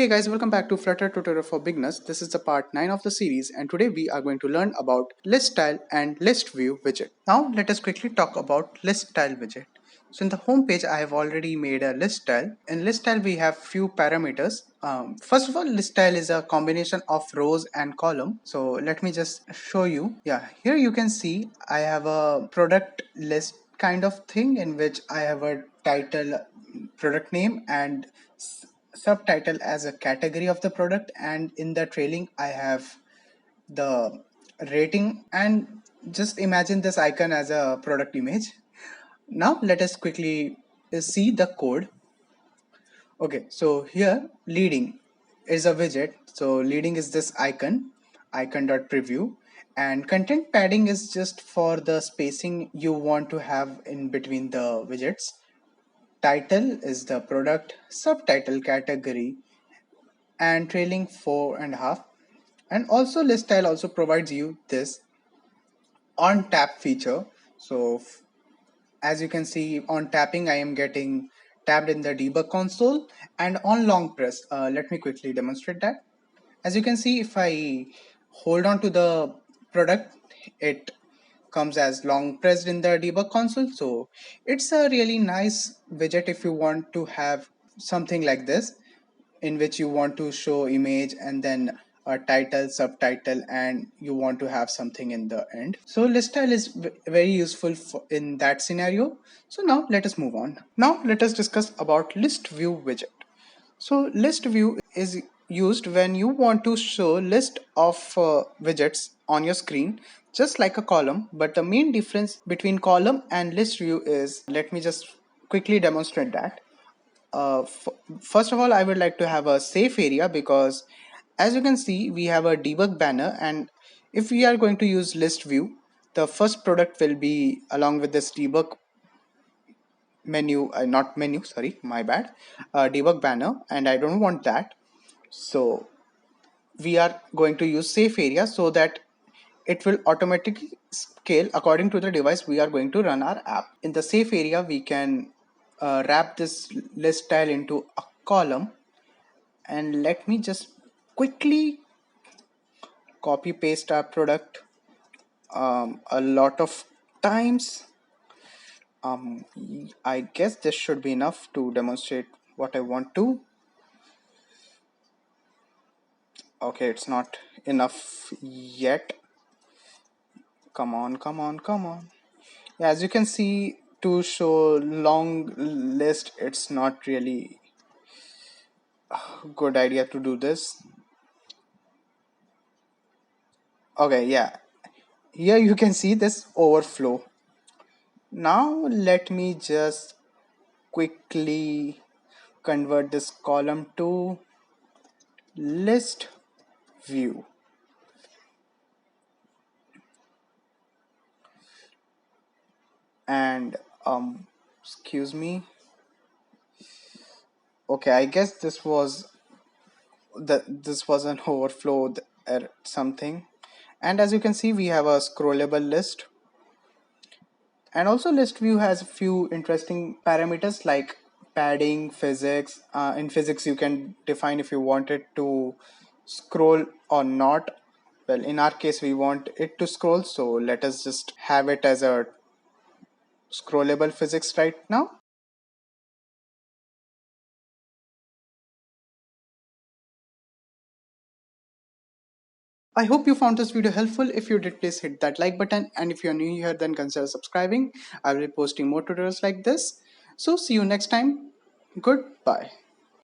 Hey guys, welcome back to Flutter tutorial for beginners. This is the part 9 of the series and today we are going to learn about ListTile and ListView widget. Now let us quickly talk about ListTile widget. So in the home page I have already made a ListTile. In ListTile we have few parameters. First of all, ListTile is a combination of rows and column. So let me just show you. Yeah, here you can see I have a product list kind of thing in which I have a title, product name and subtitle as a category of the product, and in the trailing I have the rating, and just imagine this icon as a product image. Now let us quickly see the code. Okay, so here leading is a widget. So leading is this icon.preview, and content padding is just for the spacing you want to have in between the widgets. Title is the product, subtitle category, and trailing 4.5. And also ListTile also provides you this on tap feature. So as you can see, on tapping I am getting tabbed in the debug console, and on long press, let me quickly demonstrate that. As you can see, if I hold on to the product, it comes as long pressed in the debug console. So it's a really nice widget if you want to have something like this, in which you want to show image and then a title, subtitle, and you want to have something in the end. So ListTile is very useful in that scenario. So now let us move on. Now let us discuss about ListView widget. So ListView is used when you want to show list of widgets on your screen, just like a column. But the main difference between column and list view is, let me just quickly demonstrate that. First of all, I would like to have a safe area, because as you can see we have a debug banner, and if we are going to use list view, the first product will be along with this debug menu, not menu, sorry, my bad, debug banner, and I don't want that. So we are going to use safe area so that it will automatically scale according to the device we are going to run our app. In the safe area we can wrap this list tile into a column, and let me just quickly copy paste our product a lot of times. I guess this should be enough to demonstrate what I want to. Okay, it's not enough yet. Come on, come on, come on. Yeah, as you can see, to show long list, it's not really a good idea to do this. Okay, yeah, here you can see this overflow. Now let me just quickly convert this column to list view. And excuse me. Okay, I guess this was an overflow or something. And as you can see, we have a scrollable list. And also list view has a few interesting parameters like padding, physics. In physics you can define if you want it to scroll or not. Well, in our case we want it to scroll, so let us just have it as a scrollable physics right now. I hope you found this video helpful. If you did, please hit that like button, and if you're new here, then consider subscribing. I will be posting more tutorials like this. So see you next time. Goodbye.